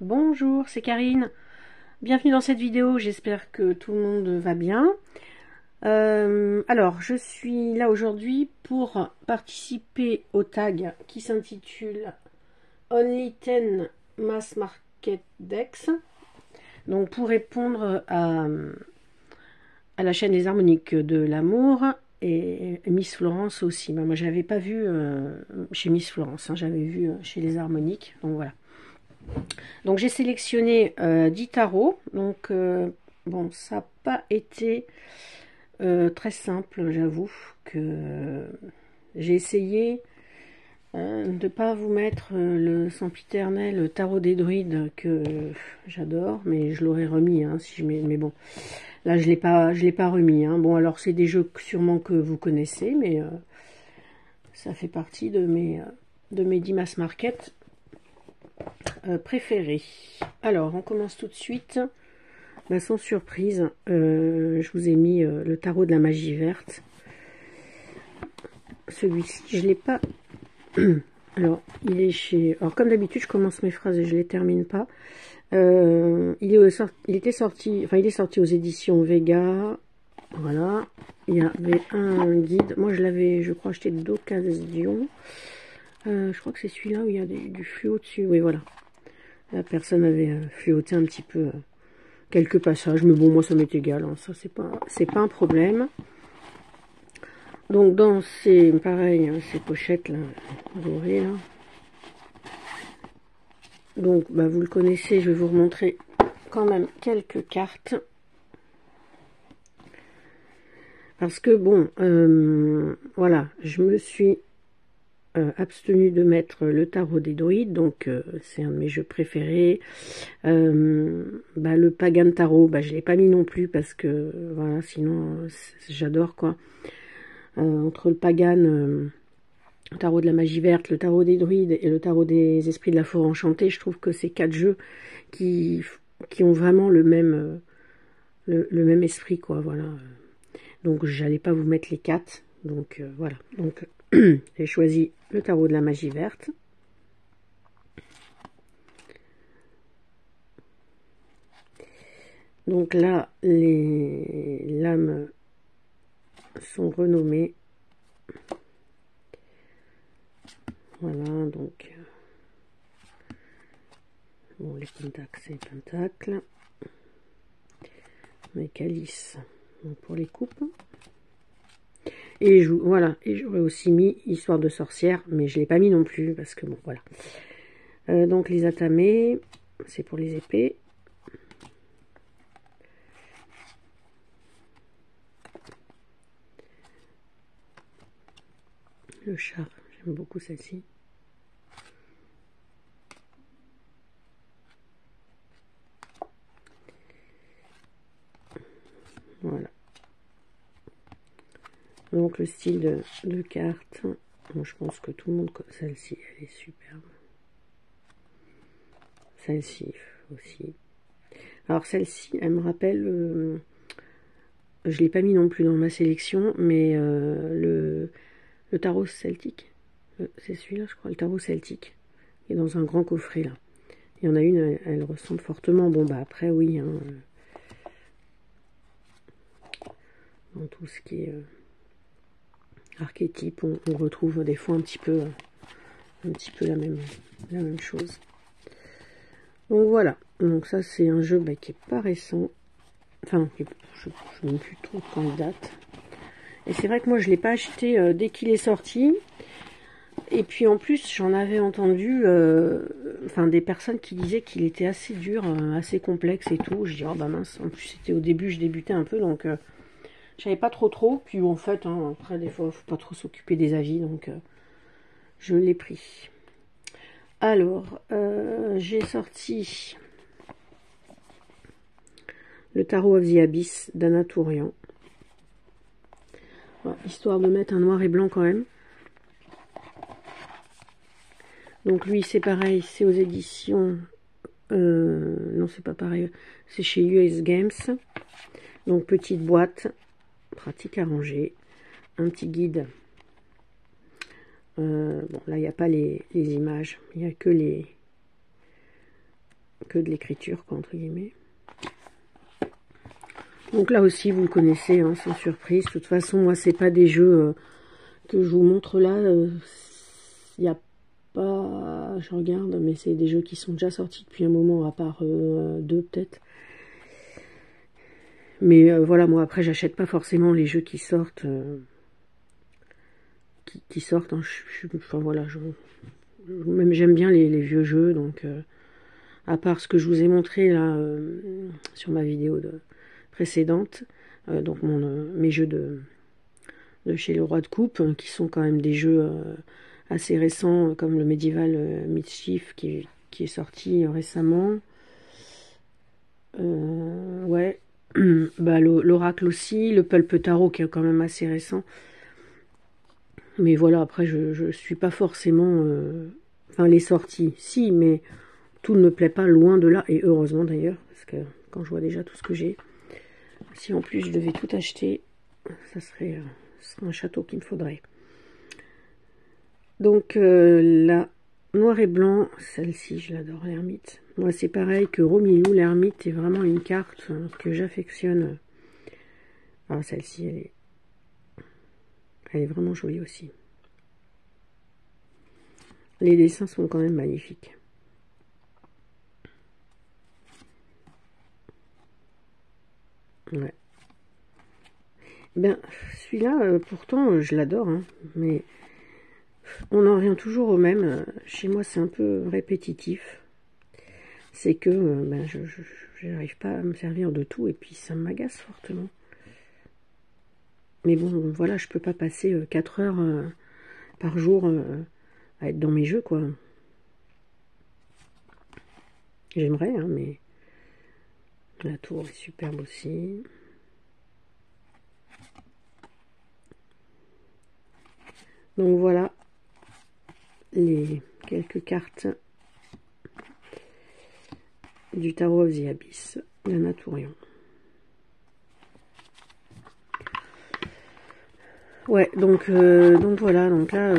Bonjour, c'est Karine. Bienvenue dans cette vidéo, j'espère que tout le monde va bien. Alors, je suis là aujourd'hui pour participer au tag qui s'intitule Only 10 Mass Market Decks. Donc, pour répondre à la chaîne des harmoniques de l'amour et Miss Florence aussi. Moi, j'avais pas vu chez Miss Florence, hein, j'avais vu chez les harmoniques. Donc, voilà. Donc j'ai sélectionné 10 tarots. Donc bon, ça n'a pas été très simple, j'avoue que j'ai essayé de ne pas vous mettre le sempiternel tarot des druides que j'adore, mais je l'aurais remis hein, si je mets, mais bon, là je l'ai pas remis. Hein. Bon, alors c'est des jeux sûrement que vous connaissez, mais ça fait partie de mes 10 mass market préférés. Alors, on commence tout de suite. Bah, sans surprise, je vous ai mis le tarot de la magie verte. Celui-ci, je l'ai pas. Alors, il est chez. Alors, comme d'habitude, je commence mes phrases et je les termine pas. Il était sorti. Enfin, il est sorti aux éditions Vega. Voilà. Il y avait un guide. Moi, je l'avais, je crois, acheté d'occasion. Je crois que c'est celui-là où il y a du fluo dessus. Oui, voilà. La personne avait fluoté un petit peu quelques passages, mais bon, moi ça m'est égal, hein. Ça c'est pas un problème. Donc dans ces, pareil, hein, ces pochettes là, dorées là. Donc bah, vous le connaissez, je vais vous remontrer quand même quelques cartes. Parce que bon, voilà, je me suis abstenu de mettre le tarot des druides, donc c'est un de mes jeux préférés. Bah, le Pagan Tarot, bah, je l'ai pas mis non plus parce que voilà, sinon j'adore quoi. Entre le Pagan, tarot de la magie verte, le tarot des druides et le tarot des esprits de la forêt enchantée, je trouve que c'est 4 jeux qui ont vraiment le même esprit quoi. Voilà. Donc j'allais pas vous mettre les 4. Donc voilà. Donc j'ai choisi le tarot de la magie verte. Donc là, les lames sont renommées. Voilà, donc bon, les pentacles, c'est pentacle. Les calices, pour les coupes. Et voilà, et j'aurais aussi mis histoire de sorcière, mais je l'ai pas mis non plus parce que bon, voilà. Donc les atamés, c'est pour les épées. Le chat, j'aime beaucoup celle-ci. Voilà. Donc le style de carte, bon, je pense que tout le monde, celle-ci, elle est superbe. Celle-ci aussi. Alors celle-ci, elle me rappelle, je l'ai pas mis non plus dans ma sélection, mais le tarot celtique. C'est celui-là, je crois, le tarot celtique. Il est dans un grand coffret là. Il y en a une, elle ressemble fortement. Bon, bah après, oui, hein, dans tout ce qui est archétype, on retrouve des fois un petit peu la même chose. Donc voilà. Donc ça, c'est un jeu qui est pas récent. Enfin, je ne sais plus trop quand il date. Et c'est vrai que moi, je l'ai pas acheté dès qu'il est sorti. Et puis en plus, j'en avais entendu des personnes qui disaient qu'il était assez dur, assez complexe et tout. Je dis, oh bah mince, en plus c'était au début, je débutais un peu, donc je savais pas trop. Puis en fait, hein, après des fois, faut pas trop s'occuper des avis, donc je l'ai pris. Alors, j'ai sorti le Tarot of the Abyss d'Anna Tourian. Voilà, histoire de mettre un noir et blanc quand même. Donc lui, c'est pareil, c'est aux éditions... non, c'est pas pareil, c'est chez US Games. Donc petite boîte, pratique à ranger, un petit guide. Bon, là, il n'y a pas les images, il n'y a que que de l'écriture, quoi, entre guillemets. Donc là aussi, vous le connaissez, hein, sans surprise. De toute façon, moi, c'est pas des jeux que je vous montre là. Il n'y a pas... Je regarde, mais c'est des jeux qui sont déjà sortis depuis un moment, à part deux peut-être. Mais voilà, moi, après, j'achète pas forcément les jeux qui sortent. Qui sortent, hein. Enfin, voilà, même j'aime bien les vieux jeux, donc... à part ce que je vous ai montré là sur ma vidéo précédente, donc mes jeux de chez le Roi de Coupe, qui sont quand même des jeux assez récents, comme le Medieval Mischief qui est sorti récemment. Ouais, bah, l'Oracle aussi, le Pulp Tarot qui est quand même assez récent. Mais voilà, après je suis pas forcément... Enfin, les sorties, si, mais... Tout ne me plaît pas, loin de là, et heureusement d'ailleurs, parce que quand je vois déjà tout ce que j'ai, si en plus je devais tout acheter, ça serait un château qu'il me faudrait. Donc la noir et blanc, celle-ci je l'adore, l'ermite. Moi c'est pareil que Romilou, l'ermite est vraiment une carte que j'affectionne. Ah, celle-ci, elle est vraiment jolie aussi. Les dessins sont quand même magnifiques. Ouais. Ben, celui-là, pourtant, je l'adore, hein, mais on en revient toujours au même. Chez moi, c'est un peu répétitif. C'est que ben, je n'arrive pas à me servir de tout, et puis ça m'agace fortement. Mais bon, voilà, je peux pas passer 4 heures par jour à être dans mes jeux, quoi. J'aimerais, hein, mais la tour est superbe aussi. Donc voilà les quelques cartes du Tarot of the Abyss d'Anaturian. Ouais, donc voilà, donc là,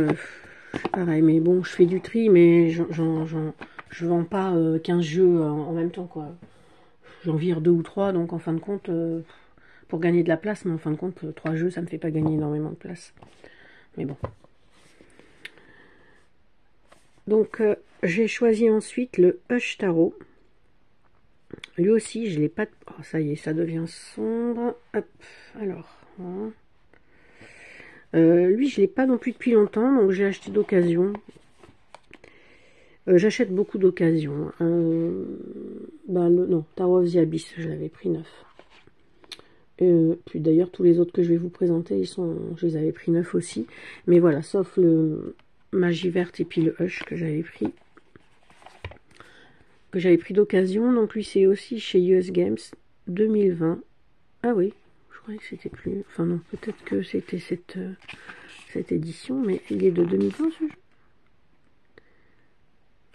pareil, mais bon, je fais du tri, mais je vends pas 15 jeux en même temps, quoi. J'en vire 2 ou 3, donc en fin de compte, pour gagner de la place, mais en fin de compte, 3 jeux, ça me fait pas gagner énormément de place. Mais bon. Donc, j'ai choisi ensuite le Hush Tarot. Lui aussi, je l'ai pas... Oh, ça y est, ça devient sombre. Hop, alors... Hein. Lui, je l'ai pas non plus depuis longtemps, donc j'ai acheté d'occasion. J'achète beaucoup d'occasion. Non, Tarot of the Abyss, je l'avais pris neuf. Puis d'ailleurs, tous les autres que je vais vous présenter, je les avais pris neuf aussi. Mais voilà, sauf le Magie Verte et puis le Hush que j'avais pris. D'occasion. Donc lui, c'est aussi chez US Games 2020. Ah oui, je croyais que c'était plus... Enfin non, peut-être que c'était cette édition, mais il est de 2020 ce jeu.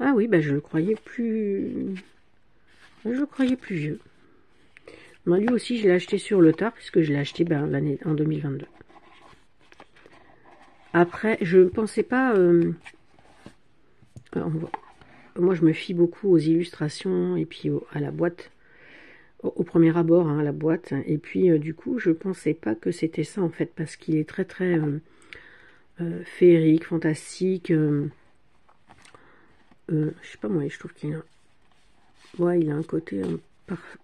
Ah oui, bah je le croyais plus... Je le croyais plus vieux. Moi, lui aussi, je l'ai acheté sur le tard, puisque je l'ai acheté l'année en 2022. Après, je ne pensais pas... moi, je me fie beaucoup aux illustrations et puis à la boîte. Au premier abord, hein, à la boîte. Et puis, du coup, je ne pensais pas que c'était ça, en fait, parce qu'il est très, très féerique, fantastique. Je sais pas, moi, je trouve qu'il a... Ouais, il a un côté...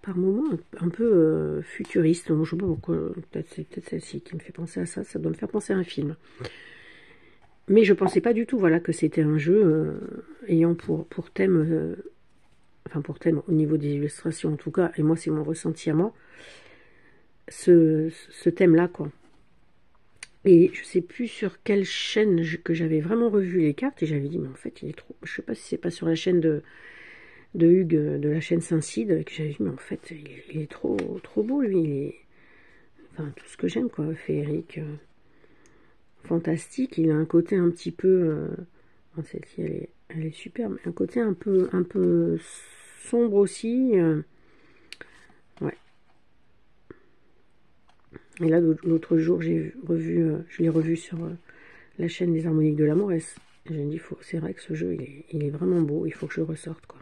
par moment un peu futuriste. Je ne sais pas pourquoi, peut-être c'est peut-être celle-ci qui me fait penser à ça, ça doit me faire penser à un film. Mais je pensais pas du tout, voilà, que c'était un jeu ayant pour thème, enfin pour thème au niveau des illustrations en tout cas, et moi c'est mon ressenti à moi, ce thème-là, quoi. Et je sais plus sur quelle chaîne que j'avais vraiment revu les cartes, et j'avais dit, mais en fait il est trop... Je sais pas si c'est pas sur la chaîne de Hugues, de la chaîne Saint-Cide, que j'avais dit, mais en fait, il est trop beau, lui. Il est... Enfin, tout ce que j'aime, quoi. Féerique, fantastique. Il a un côté un petit peu... celle-ci, elle est superbe. Un côté un peu sombre aussi. Ouais. Et là, l'autre jour, je l'ai revu sur la chaîne des Harmoniques de l'amour. Et j'ai dit, c'est vrai que ce jeu, il est vraiment beau. Il faut que je le ressorte, quoi.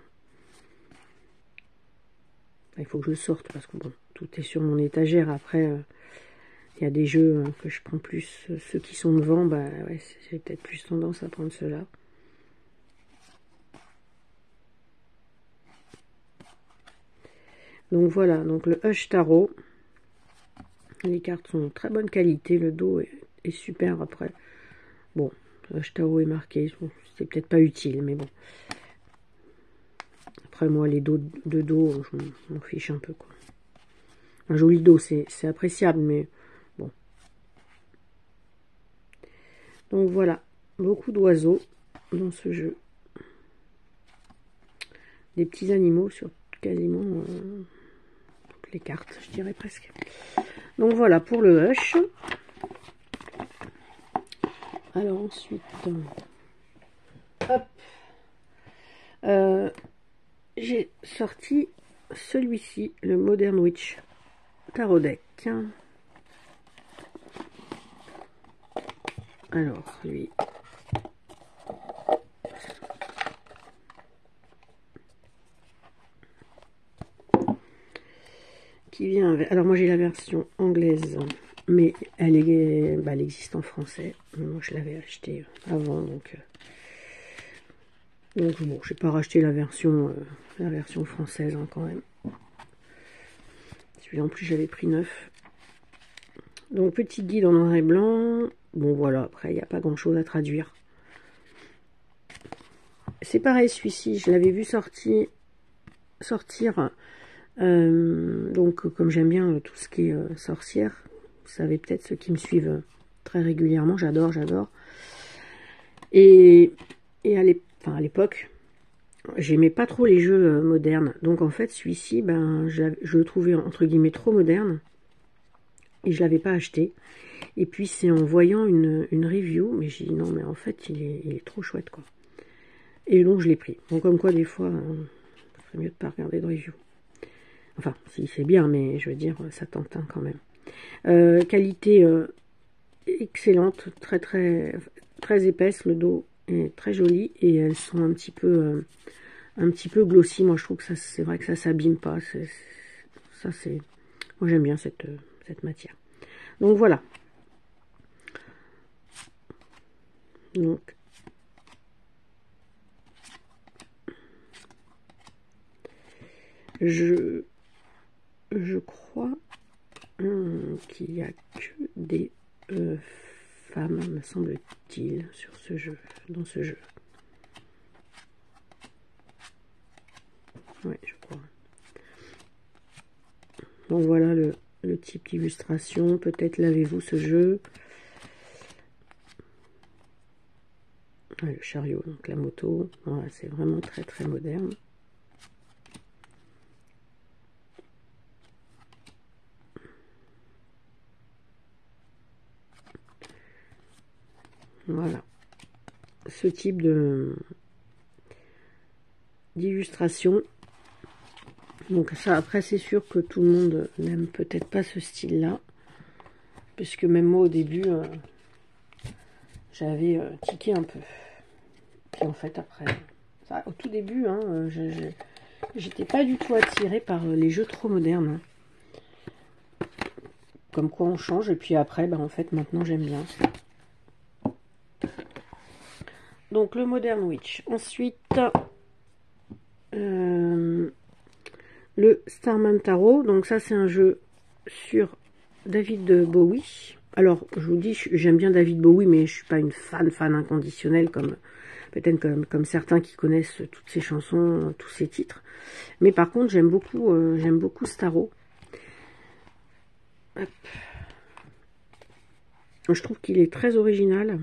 Enfin, il faut que je le sorte parce que bon, tout est sur mon étagère. Après, il y a des jeux que je prends plus. Ceux qui sont devant, bah ouais, j'ai peut-être plus tendance à prendre ceux-là. Donc voilà, donc le Hush Tarot. Les cartes sont de très bonne qualité, le dos est super après. Bon, le Hush Tarot est marqué, c'est peut-être pas utile, mais bon. Après moi, les dos de dos, je m'en fiche un peu, quoi. Un joli dos, c'est appréciable, mais bon. Donc voilà, beaucoup d'oiseaux dans ce jeu. Des petits animaux sur quasiment toutes les cartes, je dirais presque. Donc voilà pour le Hush. Alors ensuite, hop, j'ai sorti celui-ci, le Modern Witch Tarot Deck. Alors lui, qui vient avec... Alors moi j'ai la version anglaise, mais elle existe en français. Moi je l'avais acheté avant, donc bon, j'ai pas racheté la version française hein, quand même. Celui-là en plus j'avais pris 9. Donc petit guide en noir et blanc. Bon voilà, après il n'y a pas grand chose à traduire. C'est pareil celui-ci, je l'avais vu sortir. Donc comme j'aime bien tout ce qui est sorcière, vous savez peut-être ceux qui me suivent très régulièrement, j'adore. Et à l'époque, j'aimais pas trop les jeux modernes. Donc en fait celui-ci, ben, je le trouvais entre guillemets trop moderne. Et je l'avais pas acheté. Et puis c'est en voyant une review, mais j'ai dit non mais en fait il est trop chouette quoi. Et donc je l'ai pris. Donc comme quoi des fois, il serait mieux de pas regarder de review. Enfin, si c'est bien, mais je veux dire, ça tente hein, quand même. Qualité excellente, très épaisse, le dos est très joli et elles sont un petit peu glossy. Moi je trouve que c'est vrai que ça s'abîme pas. Moi j'aime bien cette matière. Donc voilà. Donc je crois qu'il n'y a que des femmes, me semble-t-il, sur ce jeu, dans ce jeu. Ouais, je crois. Donc voilà le type d'illustration. Peut-être l'avez-vous ce jeu. Ouais, le chariot, donc la moto. Voilà, c'est vraiment très moderne. Voilà. Ce type d'illustration. Donc ça, après, c'est sûr que tout le monde n'aime peut-être pas ce style-là. Puisque même moi, au début, j'avais tiqué un peu. Puis en fait, après, ça, au tout début, hein, j'étais pas du tout attirée par les jeux trop modernes. Comme quoi on change. Et puis après, ben, en fait, maintenant, j'aime bien. Donc, le Modern Witch. Ensuite, le Starman Tarot. Donc ça, c'est un jeu sur David Bowie. Alors, je vous dis, j'aime bien David Bowie, mais je suis pas une fan inconditionnelle comme peut-être comme certains qui connaissent toutes ses chansons, tous ses titres. Mais par contre, j'aime beaucoup ce tarot. Hop. Je trouve qu'il est très original.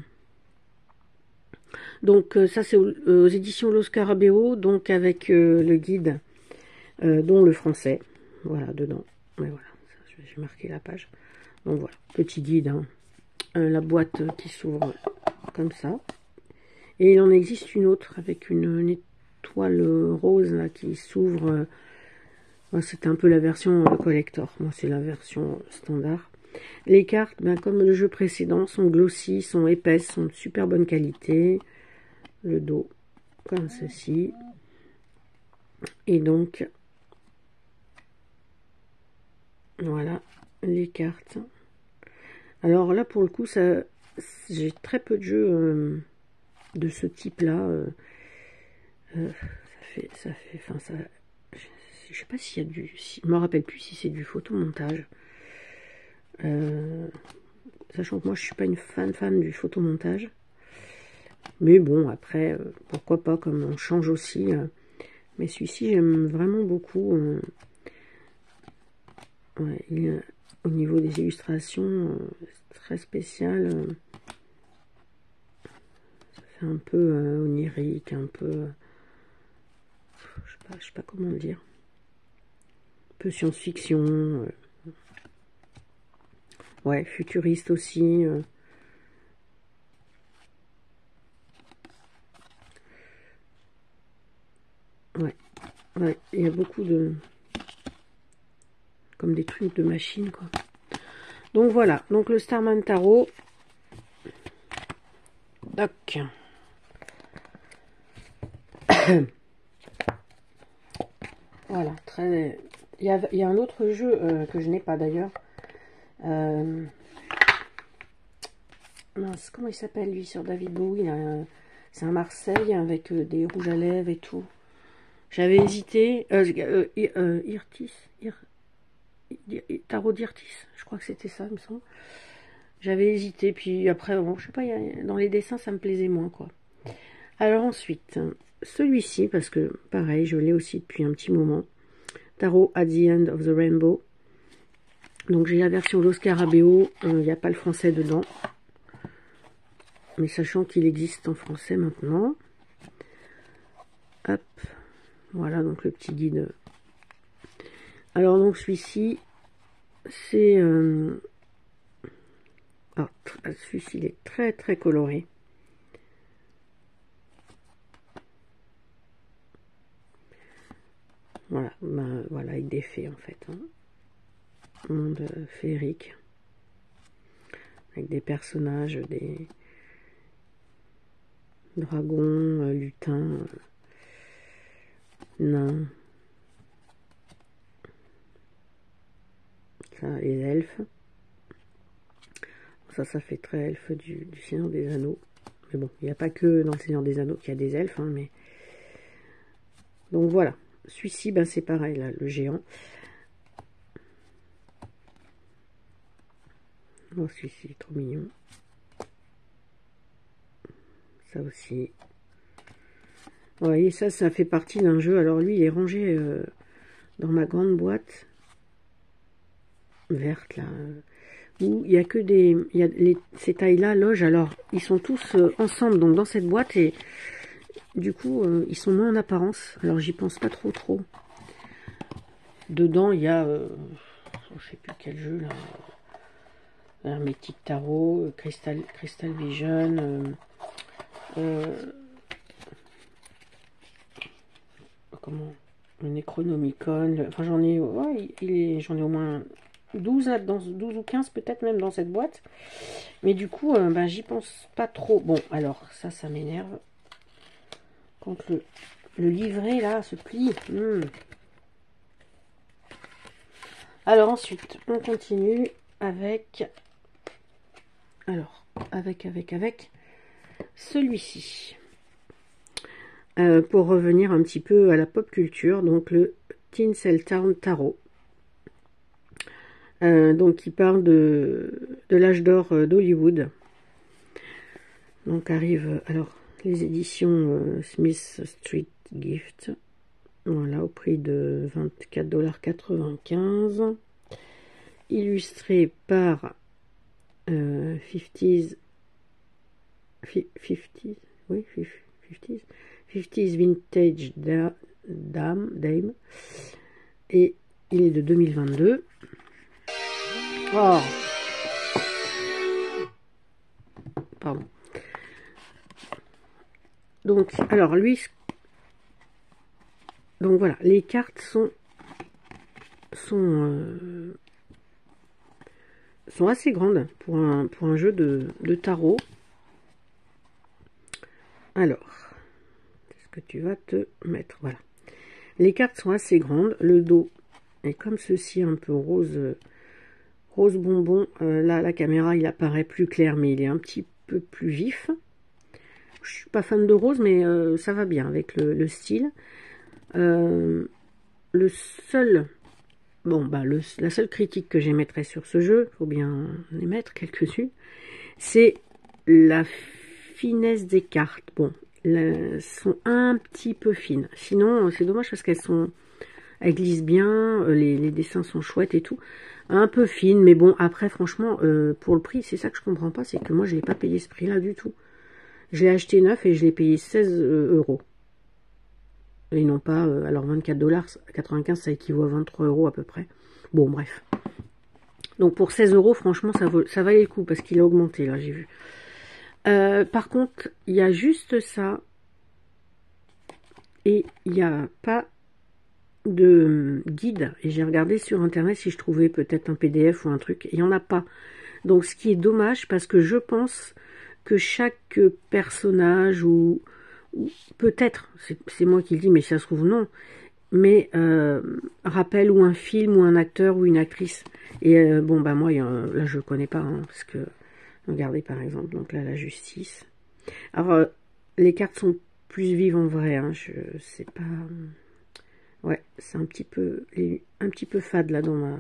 Donc ça c'est aux éditions Los Scarabeo, donc avec le guide, dont le français, voilà, dedans. Mais voilà, j'ai marqué la page. Donc voilà, petit guide, hein. La boîte qui s'ouvre comme ça. Et il en existe une autre avec une étoile rose là, qui s'ouvre. C'est un peu la version collector. Moi, c'est la version standard. Les cartes, ben, comme le jeu précédent, sont glossy, sont épaisses, sont de super bonne qualité. Le dos, comme ceci. Et donc, Voilà, les cartes. Alors là, pour le coup, ça, j'ai très peu de jeux de ce type-là. Enfin, ça, je sais pas s'il y a du, je me rappelle plus si c'est du photomontage. Sachant que moi, je suis pas une fan du photomontage. Mais bon, après, pourquoi pas, comme on change aussi. Mais celui-ci, j'aime vraiment beaucoup. Ouais, au niveau des illustrations, c'est très spécial. Ça fait un peu onirique, un peu... je sais pas comment le dire. Un peu science-fiction. Ouais, futuriste aussi. Ouais, il y a beaucoup de... comme des trucs de machine, quoi. Donc voilà, donc le Starman Tarot. Doc. Voilà, très... Il y a un autre jeu que je n'ai pas d'ailleurs. Mince, comment il s'appelle lui sur David Bowie? C'est un Marseille avec des rouges à lèvres et tout. J'avais hésité. Tarot d'Irtis, je crois que c'était ça, il me semble. J'avais hésité, puis après, bon, je sais pas, dans les dessins, ça me plaisait moins, quoi. Alors ensuite, celui-ci, parce que pareil, je l'ai aussi depuis un petit moment. Tarot at the End of the Rainbow. Donc j'ai la version Los Scarabeo, il n'y a pas le français dedans. Mais sachant qu'il existe en français maintenant. Hop, voilà donc le petit guide. Alors donc celui-ci, c'est... celui-ci, il est très très coloré. Voilà, voilà, avec des fées en fait. Hein. Monde féerique. Avec des personnages, des dragons, lutins, nains. Ça, les elfes. Ça fait très elfe du Seigneur des Anneaux. Mais bon, il n'y a pas que dans le Seigneur des Anneaux qu'il y a des elfes. Hein, mais... Donc voilà. Celui-ci, ben, c'est pareil, là, le géant. Oh, celui-ci est trop mignon. Ça aussi. Vous voyez, ça fait partie d'un jeu. Alors lui, il est rangé dans ma grande boîte verte, là. Où il n'y a que des... ces tailles-là, loges, alors, ils sont tous ensemble, donc dans cette boîte, et du coup, ils sont moins en apparence. Alors, j'y pense pas trop. Dedans, il y a... je sais plus quel jeu, là. Hermétique Tarot, Crystal Vision... comment, le Necronomicon, enfin j'en ai, ouais, j'en ai au moins 12 ou 15 peut-être même dans cette boîte, mais du coup ben, j'y pense pas trop. Bon, alors ça m'énerve quand le livret là se plie. Alors ensuite on continue avec celui-ci. Pour revenir un petit peu à la pop culture, donc le Tinseltown Tarot. Donc il parle de l'âge d'or d'Hollywood. Donc arrive alors les éditions Smith Street Gift. Voilà, au prix de 24,95 $. Illustré par 50s Vintage Dame. Et il est de 2022. Oh. Pardon. Donc, alors lui... Donc voilà, les cartes sont assez grandes pour un jeu de tarot. Alors, est-ce que tu vas te mettre? Voilà. Les cartes sont assez grandes. Le dos est comme ceci, un peu rose Rose bonbon, là la caméra il apparaît plus clair, mais il est un petit peu plus vif. Je suis pas fan de rose, mais ça va bien avec le style. Le seul, bon bah la seule critique que j'émettrais sur ce jeu, faut bien émettre quelques-unes, c'est la finesse des cartes. Bon, elles sont un petit peu fines. Sinon, c'est dommage parce elles glissent bien, les dessins sont chouettes et tout. Un peu fines, mais bon, après, franchement, pour le prix, c'est ça que je comprends pas, c'est que moi, je l'ai pas payé ce prix-là du tout. Je l'ai acheté neuf et je l'ai payé 16 euros. Et non pas, alors 24,95 $, ça équivaut à 23 euros à peu près. Bon, bref. Donc pour 16 euros, franchement, ça valait le coup parce qu'il a augmenté, là, j'ai vu. Par contre, il y a juste ça. Et il n'y a pas de guide. Et j'ai regardé sur internet si je trouvais peut-être un PDF ou un truc. Il n'y en a pas. Donc ce qui est dommage parce que je pense que chaque personnage ou peut-être, c'est moi qui le dis, mais si ça se trouve non, mais rappelle ou un film ou un acteur ou une actrice. Et bon bah moi là je le connais pas hein, parce que regardez par exemple, donc là la justice. Alors les cartes sont plus vives en vrai, hein, je sais pas. Ouais, c'est un petit peu fade là dans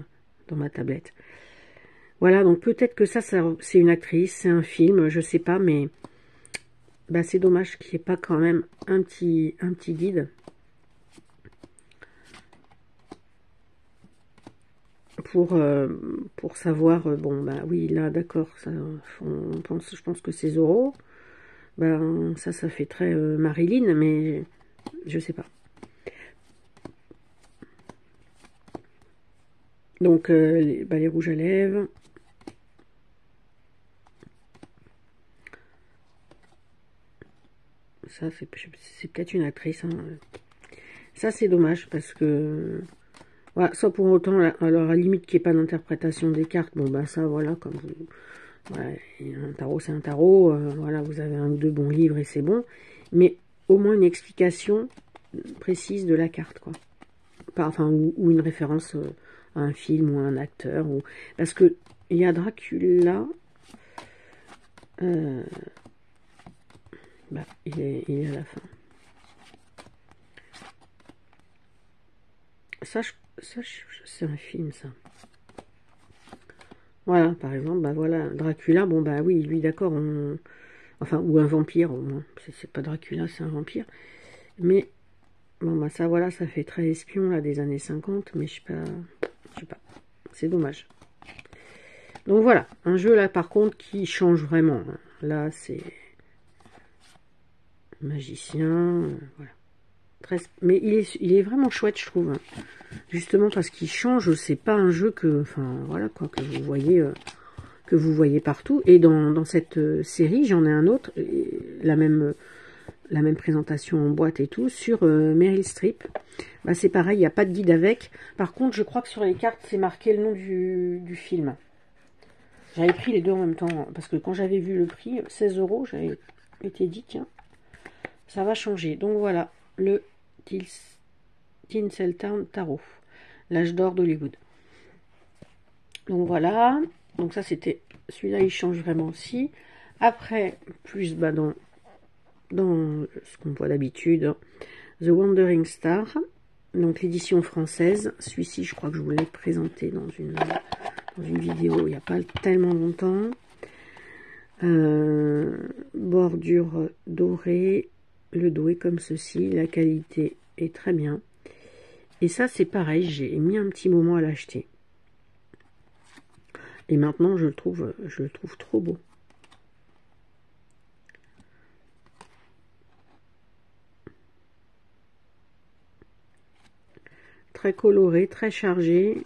ma tablette. Voilà, donc peut-être que ça c'est une actrice, c'est un film, je sais pas, mais bah c'est dommage qu'il n'y ait pas quand même un petit guide. Pour savoir, bon bah oui là d'accord, je pense que c'est Zorro, ben ça fait très Marilyn, mais je sais pas. Donc les rouges à lèvres, ça c'est peut-être une actrice, hein. Ça c'est dommage parce que voilà, sans pour autant, alors à la limite qu'il n'y ait pas d'interprétation des cartes, bon bah ça voilà, comme vous, ouais, un tarot c'est un tarot, voilà, vous avez un ou deux bons livres et c'est bon, mais au moins une explication précise de la carte, quoi. Enfin, ou une référence à un film ou à un acteur, parce que il y a Dracula, bah, il est à la fin. Ça, c'est un film, ça. Voilà, par exemple, bah voilà, Dracula, bon bah oui, lui d'accord, enfin, ou un vampire, au moins. C'est pas Dracula, c'est un vampire. Mais, bon bah ça, voilà, ça fait très espion, là, des années 50, mais je sais pas, c'est dommage. Donc voilà, un jeu, là, par contre, qui change vraiment. Hein. Là, c'est magicien, voilà. Mais il est vraiment chouette, je trouve. Hein. Justement parce qu'il change, c'est pas un jeu que, enfin voilà quoi, que vous voyez partout. Et dans cette série, j'en ai un autre, la même présentation en boîte et tout, sur Meryl Streep. Bah, c'est pareil, il n'y a pas de guide avec. Par contre, je crois que sur les cartes, c'est marqué le nom du film. J'avais pris les deux en même temps, parce que quand j'avais vu le prix, 16 euros, j'avais été dit, tiens, ça va changer. Donc voilà, le Tinseltown Tarot, l'âge d'or d'Hollywood. Donc voilà, donc ça c'était, celui-là il change vraiment aussi. Après, plus bah, dans ce qu'on voit d'habitude, hein, The Wandering Star, donc l'édition française. Celui-ci, je crois que je vous l'ai présenté dans une vidéo il n'y a pas tellement longtemps. Bordure dorée, le dos est comme ceci, la qualité est très bien. Et ça c'est pareil, j'ai mis un petit moment à l'acheter. Et maintenant je le trouve trop beau. Très coloré, très chargé,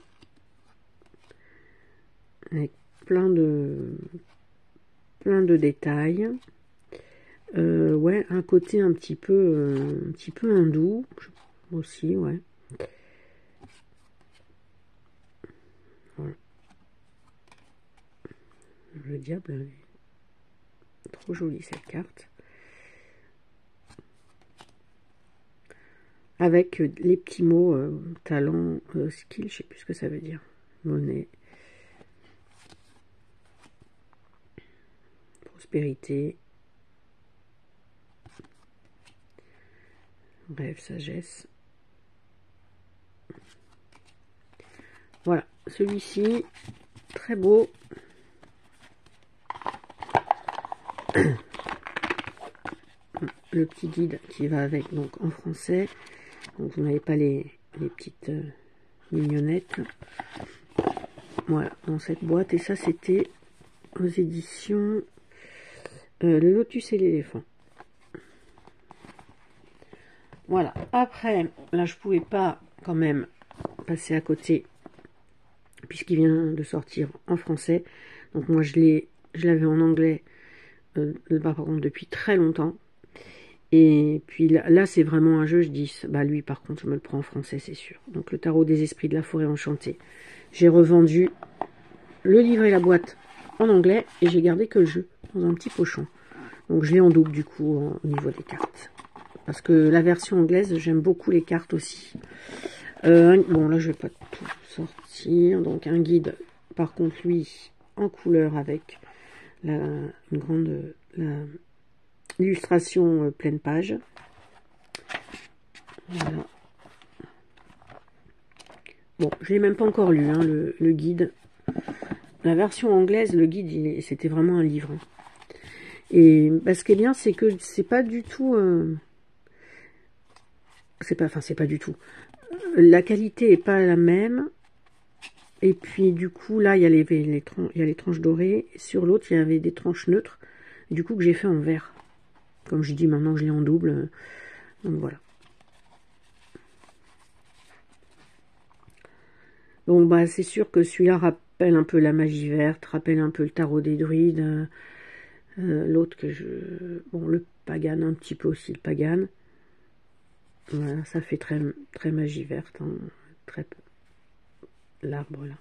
avec plein de détails. Ouais, un côté un petit peu hindou aussi, ouais. Voilà. Le diable, elle est trop jolie cette carte. Avec les petits mots talent, skill, je sais plus ce que ça veut dire. Monnaie. prospérité, rêve, sagesse. Voilà, celui-ci, très beau. Le petit guide qui va avec, donc en français. Donc vous n'avez pas les petites mignonnettes. Voilà, dans cette boîte. Et ça, c'était aux éditions Le Lotus et l'éléphant. Voilà. Après, là, je pouvais pas quand même passer à côté, puisqu'il vient de sortir en français. Donc moi, je l'avais en anglais, par contre, depuis très longtemps. Et puis là c'est vraiment un jeu, je dis, bah lui par contre je me le prends en français, c'est sûr. Donc le tarot des esprits de la forêt enchantée. J'ai revendu le livre et la boîte en anglais et j'ai gardé que le jeu dans un petit pochon. Donc je l'ai en double du coup au niveau des cartes. Parce que la version anglaise, j'aime beaucoup les cartes aussi. Bon là je vais pas tout sortir. Donc un guide, par contre lui, en couleur avec une grande... illustration pleine page. Voilà. Bon, je l'ai même pas encore lu, hein, le guide. La version anglaise, le guide, c'était vraiment un livre. Hein. Et bah, ce qui est bien, c'est que c'est pas du tout... c'est pas du tout. La qualité est pas la même. Et puis, du coup, là, il y a les tranches dorées. Sur l'autre, il y avait des tranches neutres. Du coup, que j'ai fait en vert. Comme je dis, maintenant que je l'ai en double. Donc, voilà. Donc bah c'est sûr que celui-là rappelle un peu la magie verte, rappelle un peu le tarot des druides. L'autre que bon, le pagan, un petit peu aussi le pagan. Voilà, ça fait très, très magie verte, hein, très peu. L'arbre là.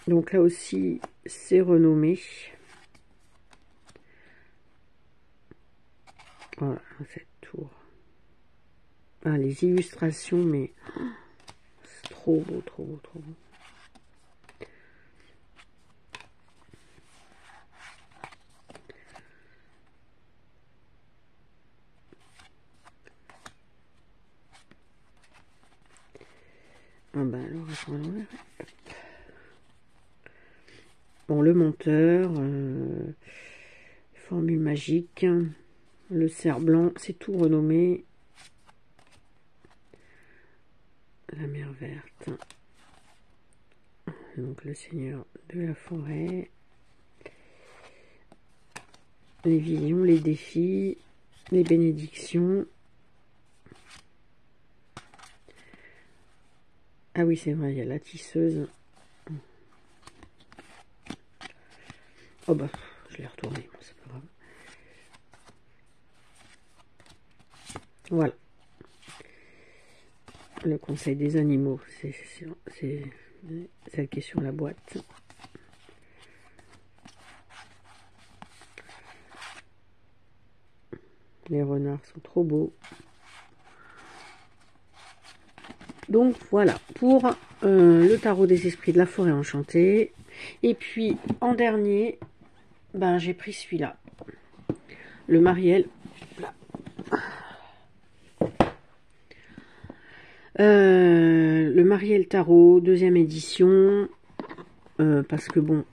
Donc là aussi, c'est renommé. Voilà, cette tour. Ah, les illustrations, mais c'est trop beau, trop beau, trop beau. Ah bah alors, attends, bon, le monteur, formule magique, le cerf blanc, c'est tout renommé. La mer verte, donc le seigneur de la forêt, les visions, les défis, les bénédictions. Ah oui, c'est vrai, il y a la tisseuse. Oh bah, je l'ai retourné, bon, c'est pas grave. Voilà. Le conseil des animaux, c'est celle qui est sur la boîte. Les renards sont trop beaux. Donc voilà, pour le tarot des esprits de la forêt enchantée. Et puis, en dernier, ben, j'ai pris celui-là. Le Mariel. Le Mariel Tarot, deuxième édition. Parce que bon,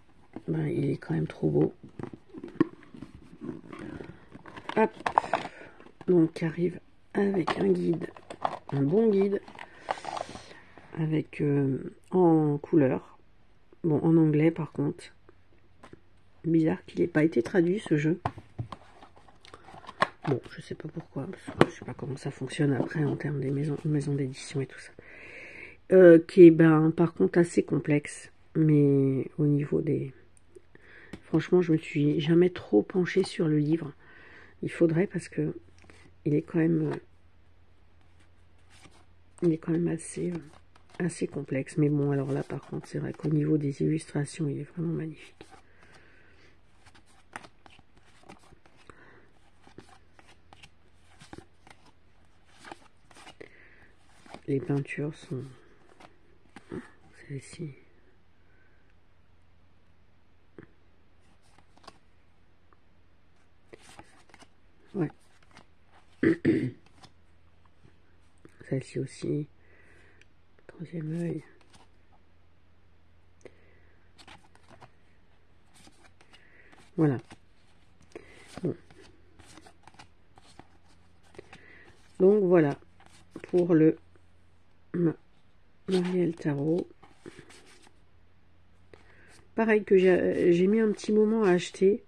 ben, il est quand même trop beau. Hop. Donc, arrive avec un guide. Un bon guide. Avec en couleur. Bon, en anglais par contre. Bizarre qu'il n'ait pas été traduit ce jeu. Bon, je sais pas pourquoi. Je sais pas comment ça fonctionne après en termes des maisons d'édition et tout ça. Qui est ben, par contre assez complexe. Mais au niveau des... Franchement, je me suis jamais trop penchée sur le livre. Il faudrait parce que il est quand même... il est quand même assez complexe. Mais bon, alors là, par contre, c'est vrai qu'au niveau des illustrations, il est vraiment magnifique. Les peintures sont... Celle-ci. Celle-ci aussi. Troisième œil. Voilà. Bon. Donc voilà pour le Marielle Tarot. Pareil que j'ai mis un petit moment à acheter.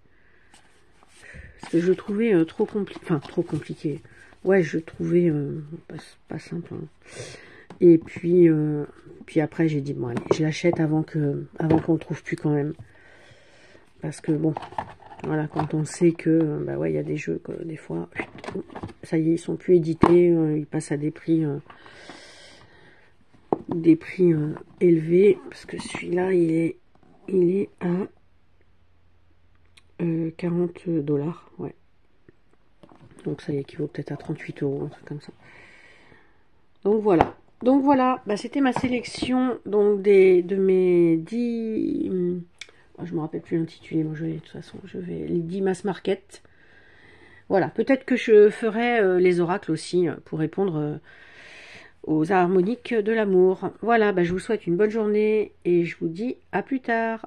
Parce que je le trouvais trop compliqué. Enfin, trop compliqué. Ouais, je le trouvais pas simple. Hein. Et puis après, j'ai dit, bon, allez, je l'achète avant qu'on le trouve plus quand même. Parce que, bon, voilà, quand on sait que, bah ouais, il y a des jeux que, des fois, ça y est, ils sont plus édités, ils passent à des prix élevés. Parce que celui-là, il est à 40 $, ouais. Donc ça équivaut peut-être à 38 €, un truc comme ça. Donc voilà. Bah, c'était ma sélection donc de mes 10... je me rappelle plus l'intitulé, moi de toute façon, les 10 mass market. Voilà, peut-être que je ferai les oracles aussi pour répondre aux harmoniques de l'amour. Voilà, bah, je vous souhaite une bonne journée et je vous dis à plus tard.